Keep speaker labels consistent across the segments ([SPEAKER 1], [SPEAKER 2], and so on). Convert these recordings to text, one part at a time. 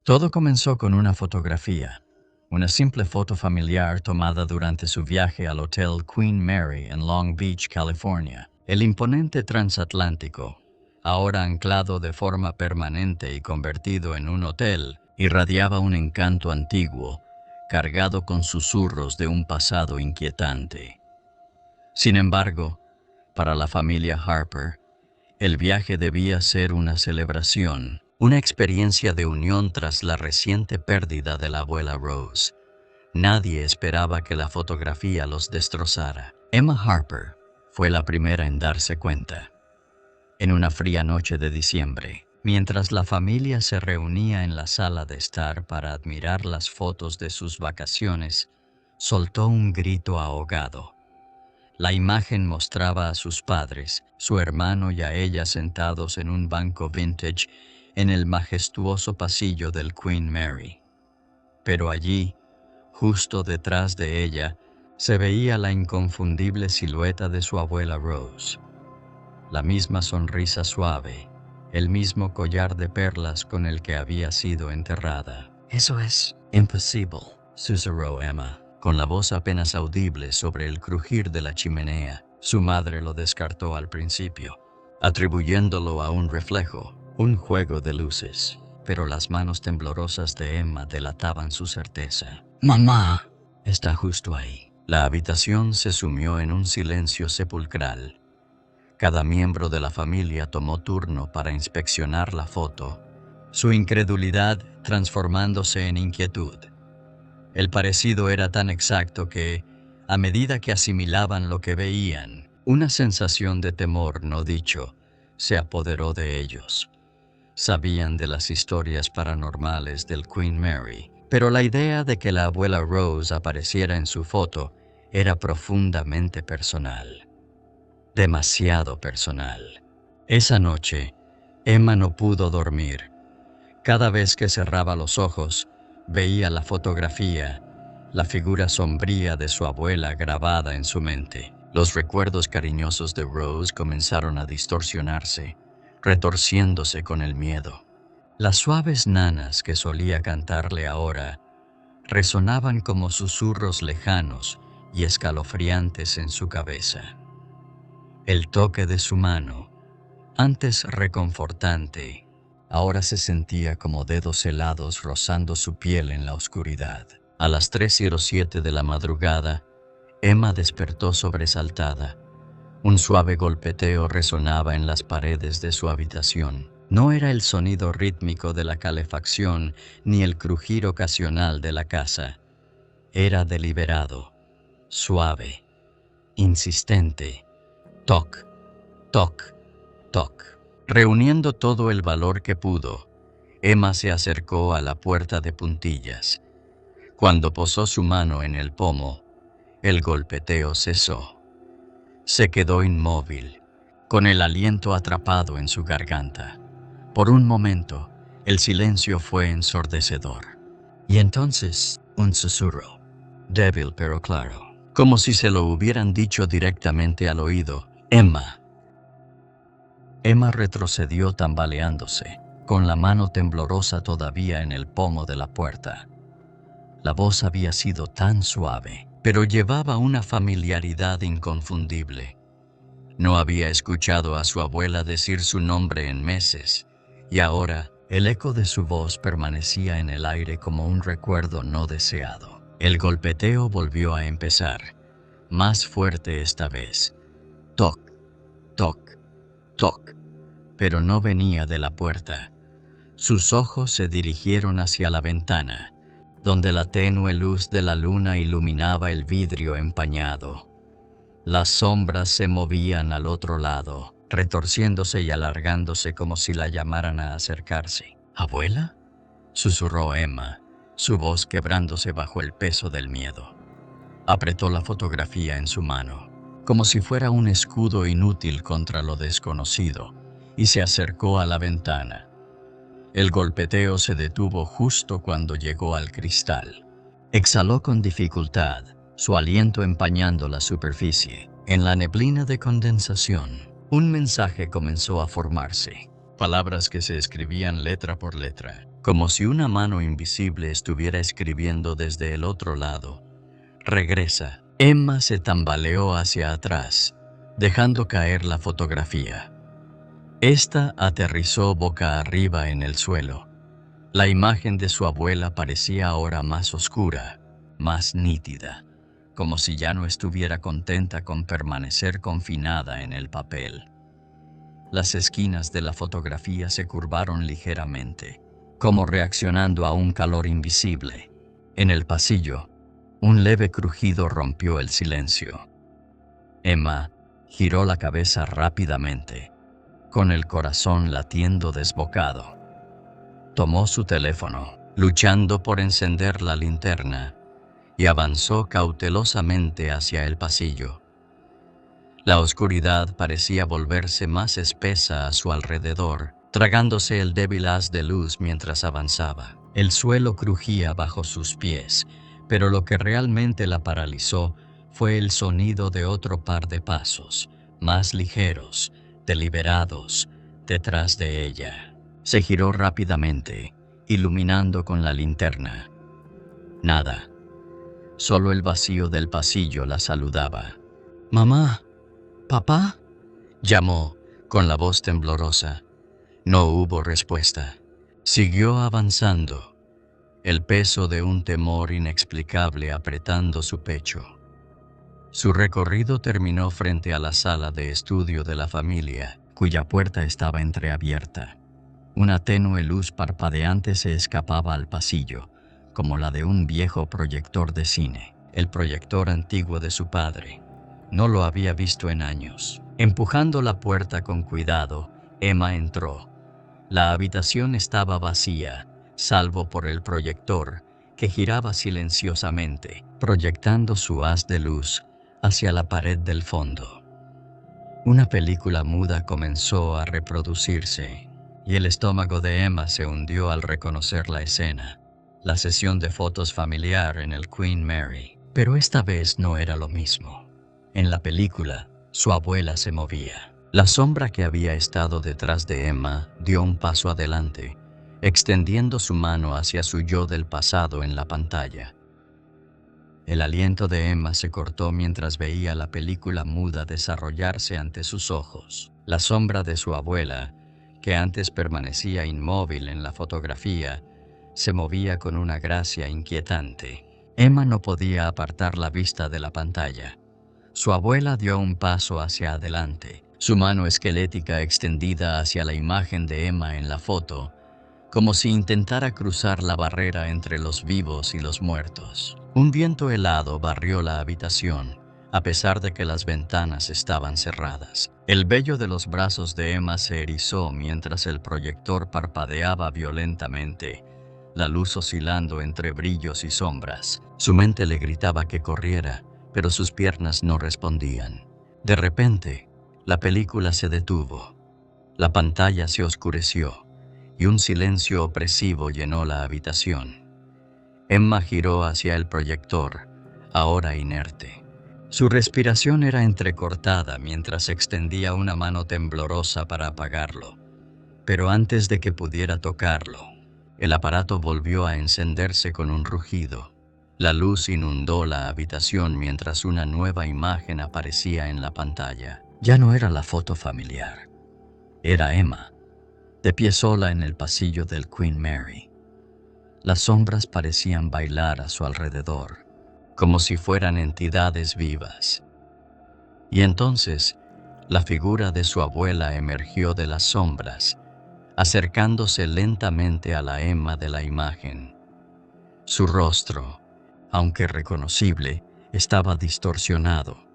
[SPEAKER 1] Todo comenzó con una fotografía, una simple foto familiar tomada durante su viaje al Hotel Queen Mary en Long Beach, California. El imponente transatlántico, ahora anclado de forma permanente y convertido en un hotel, irradiaba un encanto antiguo, cargado con susurros de un pasado inquietante. Sin embargo, para la familia Harper, el viaje debía ser una celebración, una experiencia de unión tras la reciente pérdida de la abuela Rose. Nadie esperaba que la fotografía los destrozara. Emma Harper fue la primera en darse cuenta. En una fría noche de diciembre, mientras la familia se reunía en la sala de estar para admirar las fotos de sus vacaciones, soltó un grito ahogado. La imagen mostraba a sus padres, su hermano y a ella sentados en un banco vintage en el majestuoso pasillo del Queen Mary. Pero allí, justo detrás de ella, se veía la inconfundible silueta de su abuela Rose. La misma sonrisa suave, el mismo collar de perlas con el que había sido enterrada. «Eso es imposible», susurró Emma, con la voz apenas audible sobre el crujir de la chimenea. Su madre lo descartó al principio, atribuyéndolo a un reflejo, un juego de luces. Pero las manos temblorosas de Emma delataban su certeza. «Mamá está justo ahí». La habitación se sumió en un silencio sepulcral. Cada miembro de la familia tomó turno para inspeccionar la foto, su incredulidad transformándose en inquietud. El parecido era tan exacto que, a medida que asimilaban lo que veían, una sensación de temor no dicho se apoderó de ellos. Sabían de las historias paranormales del Queen Mary, pero la idea de que la abuela Rose apareciera en su foto era profundamente personal. Demasiado personal. Esa noche, Emma no pudo dormir. Cada vez que cerraba los ojos, veía la fotografía, la figura sombría de su abuela grabada en su mente. Los recuerdos cariñosos de Rose comenzaron a distorsionarse, retorciéndose con el miedo. Las suaves nanas que solía cantarle ahora resonaban como susurros lejanos y escalofriantes en su cabeza. El toque de su mano, antes reconfortante, ahora se sentía como dedos helados rozando su piel en la oscuridad. A las 3:07 de la madrugada, Emma despertó sobresaltada. Un suave golpeteo resonaba en las paredes de su habitación. No era el sonido rítmico de la calefacción ni el crujir ocasional de la casa. Era deliberado, suave, insistente. Toc, toc, toc. Reuniendo todo el valor que pudo, Emma se acercó a la puerta de puntillas. Cuando posó su mano en el pomo, el golpeteo cesó. Se quedó inmóvil, con el aliento atrapado en su garganta. Por un momento, el silencio fue ensordecedor. Y entonces, un susurro, débil pero claro, como si se lo hubieran dicho directamente al oído. «Emma». Emma retrocedió tambaleándose, con la mano temblorosa todavía en el pomo de la puerta. La voz había sido tan suave, pero llevaba una familiaridad inconfundible. No había escuchado a su abuela decir su nombre en meses, y ahora el eco de su voz permanecía en el aire como un recuerdo no deseado. El golpeteo volvió a empezar, más fuerte esta vez. Toc, toc, toc. Pero no venía de la puerta. Sus ojos se dirigieron hacia la ventana, donde la tenue luz de la luna iluminaba el vidrio empañado. Las sombras se movían al otro lado, retorciéndose y alargándose como si la llamaran a acercarse. «¿Abuela?», susurró Emma, su voz quebrándose bajo el peso del miedo. Apretó la fotografía en su mano, como si fuera un escudo inútil contra lo desconocido, y se acercó a la ventana. El golpeteo se detuvo justo cuando llegó al cristal. Exhaló con dificultad, su aliento empañando la superficie. En la neblina de condensación, un mensaje comenzó a formarse. Palabras que se escribían letra por letra, como si una mano invisible estuviera escribiendo desde el otro lado. Regresa. Emma se tambaleó hacia atrás, dejando caer la fotografía. Esta aterrizó boca arriba en el suelo. La imagen de su abuela parecía ahora más oscura, más nítida, como si ya no estuviera contenta con permanecer confinada en el papel. Las esquinas de la fotografía se curvaron ligeramente, como reaccionando a un calor invisible. En el pasillo, un leve crujido rompió el silencio. Emma giró la cabeza rápidamente, con el corazón latiendo desbocado. Tomó su teléfono, luchando por encender la linterna, y avanzó cautelosamente hacia el pasillo. La oscuridad parecía volverse más espesa a su alrededor, tragándose el débil haz de luz mientras avanzaba. El suelo crujía bajo sus pies, pero lo que realmente la paralizó fue el sonido de otro par de pasos, más ligeros, deliberados, detrás de ella. Se giró rápidamente, iluminando con la linterna. Nada. Solo el vacío del pasillo la saludaba. «Mamá, ¿papá?», llamó con la voz temblorosa. No hubo respuesta. Siguió avanzando, el peso de un temor inexplicable apretando su pecho. Su recorrido terminó frente a la sala de estudio de la familia, cuya puerta estaba entreabierta. Una tenue luz parpadeante se escapaba al pasillo, como la de un viejo proyector de cine, el proyector antiguo de su padre. No lo había visto en años. Empujando la puerta con cuidado, Emma entró. La habitación estaba vacía, salvo por el proyector, que giraba silenciosamente, proyectando su haz de luz hacia la pared del fondo. Una película muda comenzó a reproducirse, y el estómago de Emma se hundió al reconocer la escena, la sesión de fotos familiar en el Queen Mary. Pero esta vez no era lo mismo. En la película, su abuela se movía. La sombra que había estado detrás de Emma dio un paso adelante, extendiendo su mano hacia su yo del pasado en la pantalla. El aliento de Emma se cortó mientras veía la película muda desarrollarse ante sus ojos. La sombra de su abuela, que antes permanecía inmóvil en la fotografía, se movía con una gracia inquietante. Emma no podía apartar la vista de la pantalla. Su abuela dio un paso hacia adelante, su mano esquelética extendida hacia la imagen de Emma en la foto, como si intentara cruzar la barrera entre los vivos y los muertos. Un viento helado barrió la habitación, a pesar de que las ventanas estaban cerradas. El vello de los brazos de Emma se erizó mientras el proyector parpadeaba violentamente, la luz oscilando entre brillos y sombras. Su mente le gritaba que corriera, pero sus piernas no respondían. De repente, la película se detuvo. La pantalla se oscureció, y un silencio opresivo llenó la habitación. Emma giró hacia el proyector, ahora inerte. Su respiración era entrecortada mientras extendía una mano temblorosa para apagarlo. Pero antes de que pudiera tocarlo, el aparato volvió a encenderse con un rugido. La luz inundó la habitación mientras una nueva imagen aparecía en la pantalla. Ya no era la foto familiar. Era Emma, de pie sola en el pasillo del Queen Mary. Las sombras parecían bailar a su alrededor, como si fueran entidades vivas. Y entonces, la figura de su abuela emergió de las sombras, acercándose lentamente a la Emma de la imagen. Su rostro, aunque reconocible, estaba distorsionado,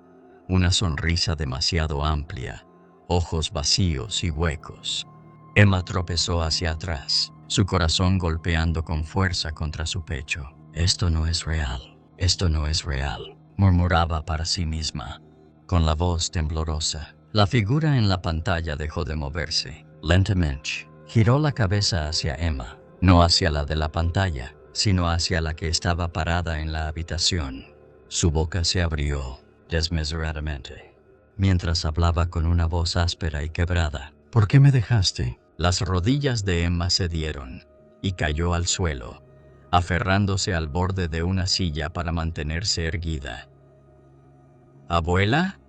[SPEAKER 1] una sonrisa demasiado amplia, ojos vacíos y huecos. Emma tropezó hacia atrás, su corazón golpeando con fuerza contra su pecho. «Esto no es real, esto no es real», murmuraba para sí misma, con la voz temblorosa. La figura en la pantalla dejó de moverse. Lentamente, giró la cabeza hacia Emma, no hacia la de la pantalla, sino hacia la que estaba parada en la habitación. Su boca se abrió desmesuradamente, mientras hablaba con una voz áspera y quebrada. «¿Por qué me dejaste?». Las rodillas de Emma cedieron, y cayó al suelo, aferrándose al borde de una silla para mantenerse erguida. «¿Abuela?»,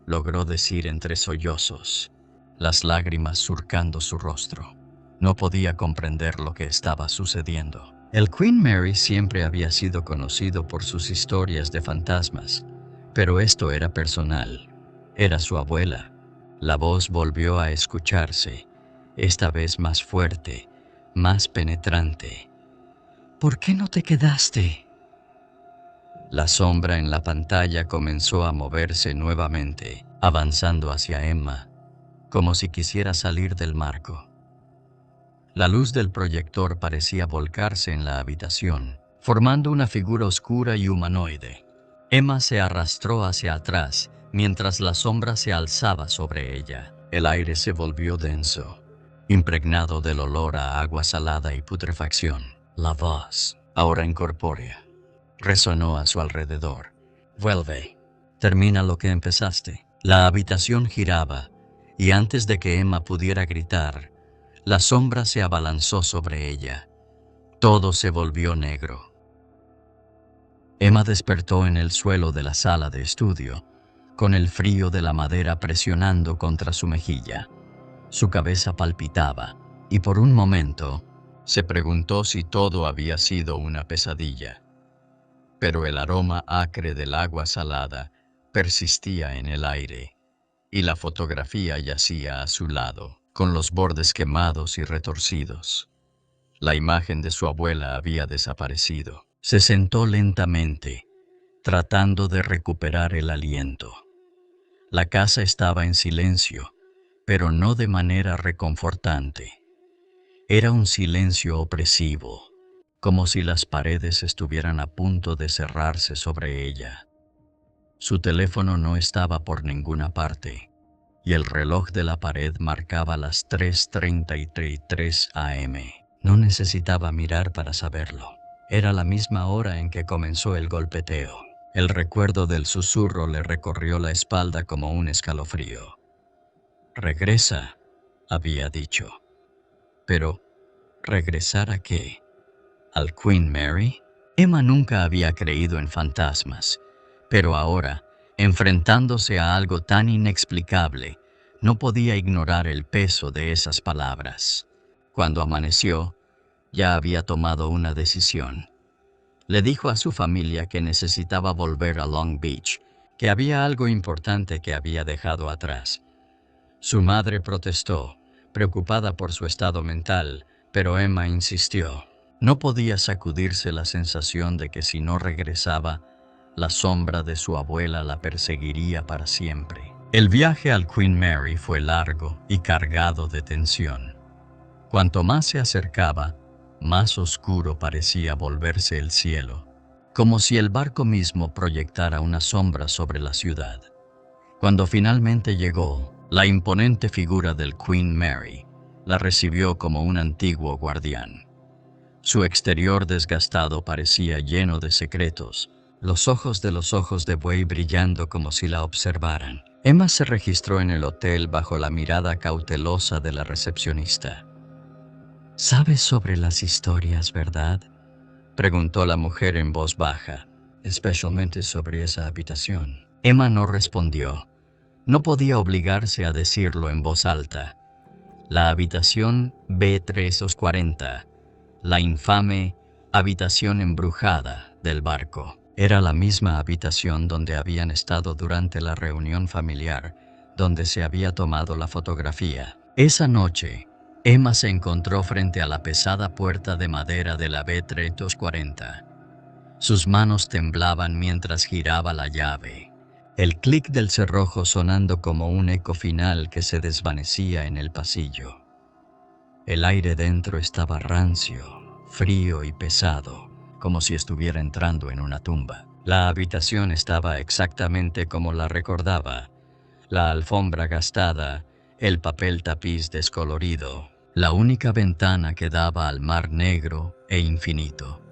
[SPEAKER 1] logró decir entre sollozos, las lágrimas surcando su rostro. No podía comprender lo que estaba sucediendo. El Queen Mary siempre había sido conocido por sus historias de fantasmas, pero esto era personal. Era su abuela. La voz volvió a escucharse, esta vez más fuerte, más penetrante. «¿Por qué no te quedaste?». La sombra en la pantalla comenzó a moverse nuevamente, avanzando hacia Emma, como si quisiera salir del marco. La luz del proyector parecía volcarse en la habitación, formando una figura oscura y humanoide. Emma se arrastró hacia atrás, mientras la sombra se alzaba sobre ella. El aire se volvió denso, impregnado del olor a agua salada y putrefacción. La voz, ahora incorpórea, resonó a su alrededor. «Vuelve. Termina lo que empezaste». La habitación giraba, y antes de que Emma pudiera gritar, la sombra se abalanzó sobre ella. Todo se volvió negro. Emma despertó en el suelo de la sala de estudio, con el frío de la madera presionando contra su mejilla. Su cabeza palpitaba, y por un momento se preguntó si todo había sido una pesadilla. Pero el aroma acre del agua salada persistía en el aire, y la fotografía yacía a su lado, con los bordes quemados y retorcidos. La imagen de su abuela había desaparecido. Se sentó lentamente, tratando de recuperar el aliento. La casa estaba en silencio, pero no de manera reconfortante. Era un silencio opresivo, como si las paredes estuvieran a punto de cerrarse sobre ella. Su teléfono no estaba por ninguna parte, y el reloj de la pared marcaba las 3:33 a.m. No necesitaba mirar para saberlo. Era la misma hora en que comenzó el golpeteo. El recuerdo del susurro le recorrió la espalda como un escalofrío. «Regresa», había dicho. Pero, ¿regresar a qué? ¿Al Queen Mary? Emma nunca había creído en fantasmas, pero ahora, enfrentándose a algo tan inexplicable, no podía ignorar el peso de esas palabras. Cuando amaneció, ya había tomado una decisión. Le dijo a su familia que necesitaba volver a Long Beach, que había algo importante que había dejado atrás. Su madre protestó, preocupada por su estado mental, pero Emma insistió. No podía sacudirse la sensación de que si no regresaba, la sombra de su abuela la perseguiría para siempre. El viaje al Queen Mary fue largo y cargado de tensión. Cuanto más se acercaba, más oscuro parecía volverse el cielo, como si el barco mismo proyectara una sombra sobre la ciudad. Cuando finalmente llegó, la imponente figura del Queen Mary la recibió como un antiguo guardián. Su exterior desgastado parecía lleno de secretos, los ojos de buey brillando como si la observaran. Emma se registró en el hotel bajo la mirada cautelosa de la recepcionista. «¿Sabes sobre las historias, verdad?», preguntó la mujer en voz baja, especialmente sobre esa habitación. Emma no respondió. No podía obligarse a decirlo en voz alta. La habitación B340, la infame habitación embrujada del barco, era la misma habitación donde habían estado durante la reunión familiar, donde se había tomado la fotografía. Esa noche, Emma se encontró frente a la pesada puerta de madera de la B340. Sus manos temblaban mientras giraba la llave, el clic del cerrojo sonando como un eco final que se desvanecía en el pasillo. El aire dentro estaba rancio, frío y pesado, como si estuviera entrando en una tumba. La habitación estaba exactamente como la recordaba: la alfombra gastada, el papel tapiz descolorido, la única ventana que daba al mar negro e infinito.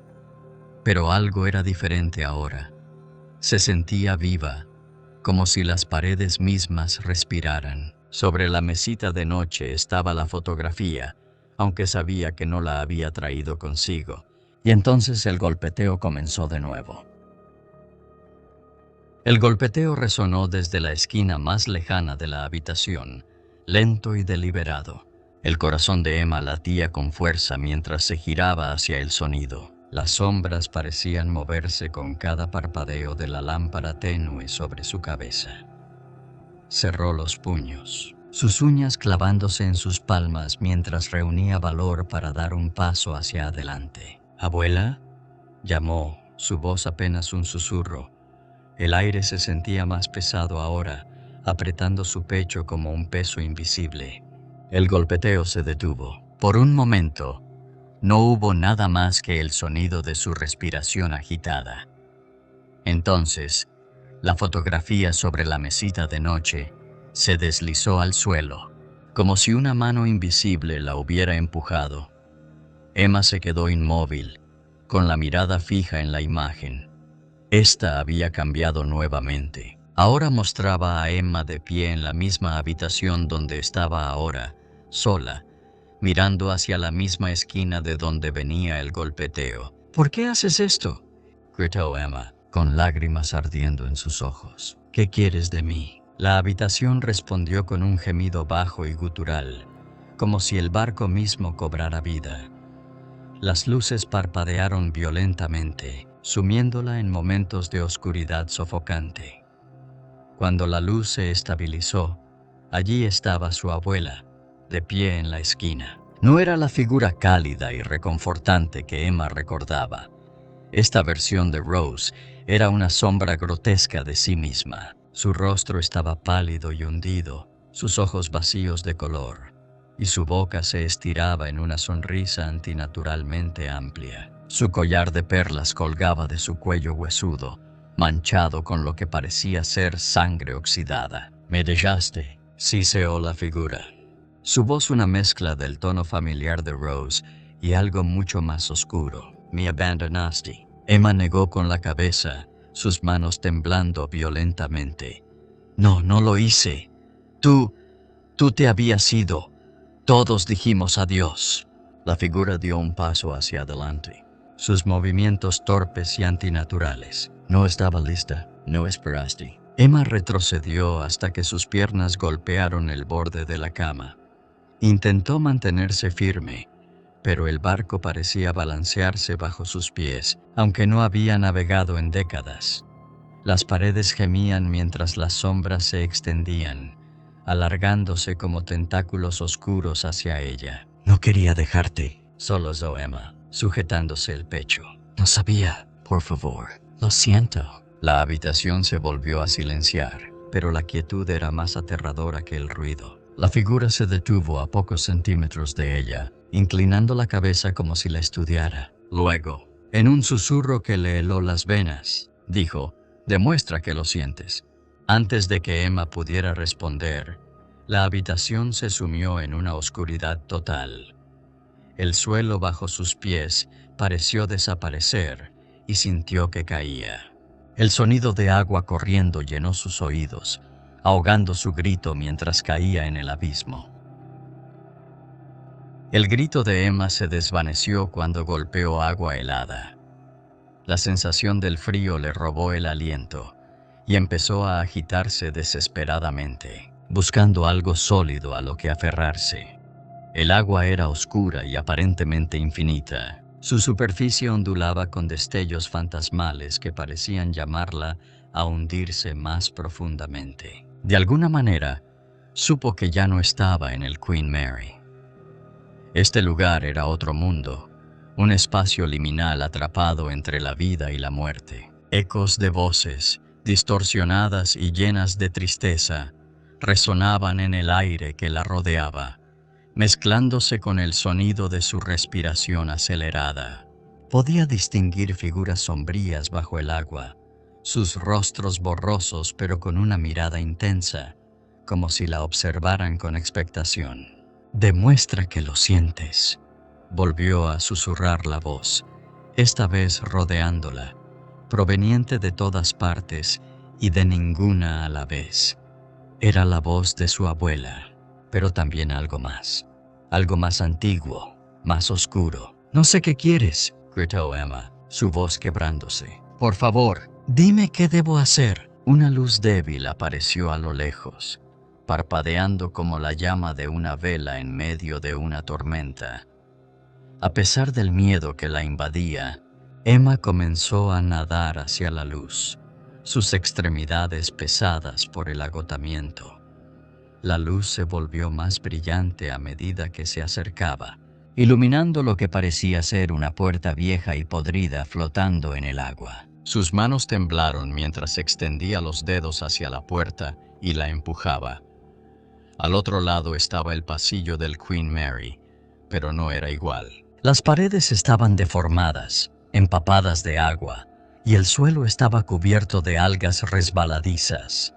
[SPEAKER 1] Pero algo era diferente ahora. Se sentía viva, como si las paredes mismas respiraran. Sobre la mesita de noche estaba la fotografía, aunque sabía que no la había traído consigo, y entonces el golpeteo comenzó de nuevo. El golpeteo resonó desde la esquina más lejana de la habitación, lento y deliberado. El corazón de Emma latía con fuerza mientras se giraba hacia el sonido. Las sombras parecían moverse con cada parpadeo de la lámpara tenue sobre su cabeza. Cerró los puños, sus uñas clavándose en sus palmas mientras reunía valor para dar un paso hacia adelante. «¿Abuela?», llamó, su voz apenas un susurro. El aire se sentía más pesado ahora, apretando su pecho como un peso invisible. El golpeteo se detuvo. Por un momento, no hubo nada más que el sonido de su respiración agitada. Entonces, la fotografía sobre la mesita de noche se deslizó al suelo, como si una mano invisible la hubiera empujado. Emma se quedó inmóvil, con la mirada fija en la imagen. Esta había cambiado nuevamente. Ahora mostraba a Emma de pie en la misma habitación donde estaba ahora, sola, mirando hacia la misma esquina de donde venía el golpeteo. «¿Por qué haces esto?», gritó Emma, con lágrimas ardiendo en sus ojos. «¿Qué quieres de mí?». La habitación respondió con un gemido bajo y gutural, como si el barco mismo cobrara vida. Las luces parpadearon violentamente, sumiéndola en momentos de oscuridad sofocante. Cuando la luz se estabilizó, allí estaba su abuela, de pie en la esquina. No era la figura cálida y reconfortante que Emma recordaba. Esta versión de Rose era una sombra grotesca de sí misma. Su rostro estaba pálido y hundido, sus ojos vacíos de color, y su boca se estiraba en una sonrisa antinaturalmente amplia. Su collar de perlas colgaba de su cuello huesudo, manchado con lo que parecía ser sangre oxidada. «¿Me dejaste?», siseó la figura. Su voz una mezcla del tono familiar de Rose y algo mucho más oscuro. «¿Me abandonaste?». Emma negó con la cabeza, sus manos temblando violentamente. «No, no lo hice. Tú te habías ido. Todos dijimos adiós». La figura dio un paso hacia adelante, sus movimientos torpes y antinaturales. «No estaba lista, no esperaste». Emma retrocedió hasta que sus piernas golpearon el borde de la cama. Intentó mantenerse firme, pero el barco parecía balancearse bajo sus pies, aunque no había navegado en décadas. Las paredes gemían mientras las sombras se extendían, alargándose como tentáculos oscuros hacia ella. «No quería dejarte», solozó Emma, sujetándose el pecho. «No sabía. Por favor. Lo siento». La habitación se volvió a silenciar, pero la quietud era más aterradora que el ruido. La figura se detuvo a pocos centímetros de ella, inclinando la cabeza como si la estudiara. Luego, en un susurro que le heló las venas, dijo: «Demuestra que lo sientes». Antes de que Emma pudiera responder, la habitación se sumió en una oscuridad total. El suelo bajo sus pies pareció desaparecer y sintió que caía. El sonido de agua corriendo llenó sus oídos, ahogando su grito mientras caía en el abismo. El grito de Emma se desvaneció cuando golpeó agua helada. La sensación del frío le robó el aliento y empezó a agitarse desesperadamente, buscando algo sólido a lo que aferrarse. El agua era oscura y aparentemente infinita. Su superficie ondulaba con destellos fantasmales que parecían llamarla a hundirse más profundamente. De alguna manera, supo que ya no estaba en el Queen Mary. Este lugar era otro mundo, un espacio liminal atrapado entre la vida y la muerte. Ecos de voces, distorsionadas y llenas de tristeza, resonaban en el aire que la rodeaba, mezclándose con el sonido de su respiración acelerada. Podía distinguir figuras sombrías bajo el agua, sus rostros borrosos pero con una mirada intensa, como si la observaran con expectación. «Demuestra que lo sientes», volvió a susurrar la voz, esta vez rodeándola, proveniente de todas partes y de ninguna a la vez. Era la voz de su abuela, pero también algo más. algo más antiguo, más oscuro. «No sé qué quieres», gritó Emma, su voz quebrándose. «Por favor, dime qué debo hacer». Una luz débil apareció a lo lejos, parpadeando como la llama de una vela en medio de una tormenta. A pesar del miedo que la invadía, Emma comenzó a nadar hacia la luz, sus extremidades pesadas por el agotamiento. La luz se volvió más brillante a medida que se acercaba, iluminando lo que parecía ser una puerta vieja y podrida flotando en el agua. Sus manos temblaron mientras extendía los dedos hacia la puerta y la empujaba. Al otro lado estaba el pasillo del Queen Mary, pero no era igual. Las paredes estaban deformadas, empapadas de agua, y el suelo estaba cubierto de algas resbaladizas.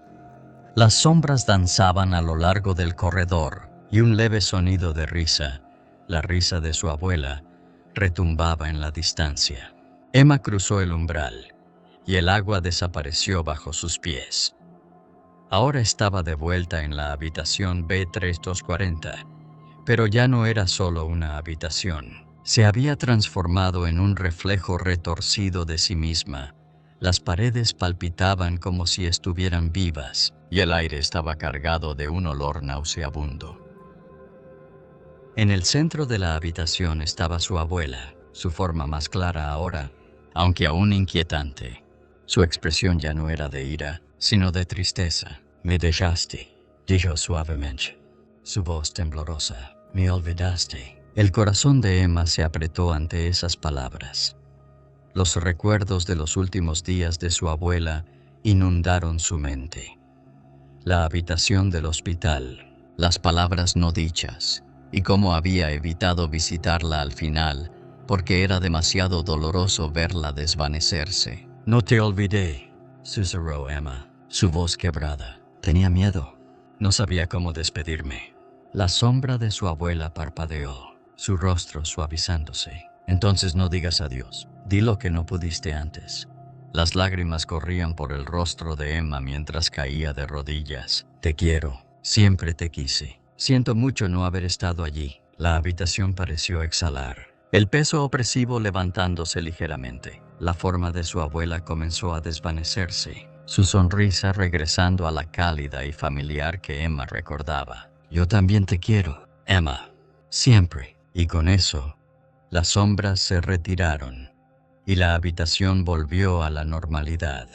[SPEAKER 1] Las sombras danzaban a lo largo del corredor, y un leve sonido de risa, la risa de su abuela, retumbaba en la distancia. Emma cruzó el umbral, y el agua desapareció bajo sus pies. Ahora estaba de vuelta en la habitación B3240, pero ya no era solo una habitación. Se había transformado en un reflejo retorcido de sí misma. Las paredes palpitaban como si estuvieran vivas, y el aire estaba cargado de un olor nauseabundo. En el centro de la habitación estaba su abuela, su forma más clara ahora, aunque aún inquietante. Su expresión ya no era de ira, sino de tristeza. «Me dejaste», dijo suavemente, su voz temblorosa. «Me olvidaste». El corazón de Emma se apretó ante esas palabras. Los recuerdos de los últimos días de su abuela inundaron su mente. La habitación del hospital, las palabras no dichas, y cómo había evitado visitarla al final, porque era demasiado doloroso verla desvanecerse. «No te olvidé», susurró Emma, su voz quebrada. «Tenía miedo. No sabía cómo despedirme». La sombra de su abuela parpadeó, su rostro suavizándose. «Entonces no digas adiós. Di lo que no pudiste antes». Las lágrimas corrían por el rostro de Emma mientras caía de rodillas. «Te quiero. Siempre te quise. Siento mucho no haber estado allí». La habitación pareció exhalar, el peso opresivo levantándose ligeramente. La forma de su abuela comenzó a desvanecerse, su sonrisa regresando a la cálida y familiar que Emma recordaba. «Yo también te quiero, Emma. Siempre». Y con eso, las sombras se retiraron y la habitación volvió a la normalidad.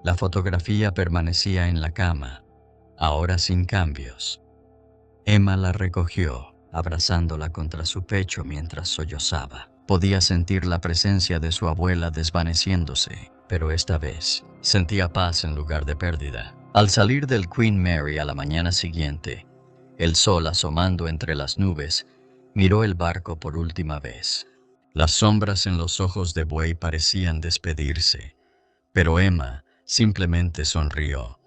[SPEAKER 1] La fotografía permanecía en la cama, ahora sin cambios. Emma la recogió, abrazándola contra su pecho mientras sollozaba. Podía sentir la presencia de su abuela desvaneciéndose, pero esta vez sentía paz en lugar de pérdida. Al salir del Queen Mary a la mañana siguiente, el sol asomando entre las nubes, miró el barco por última vez. Las sombras en los ojos de buey parecían despedirse, pero Emma simplemente sonrió.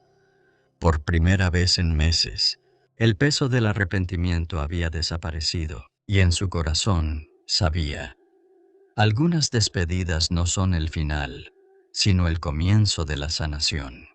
[SPEAKER 1] Por primera vez en meses, el peso del arrepentimiento había desaparecido, y en su corazón sabía: algunas despedidas no son el final, sino el comienzo de la sanación.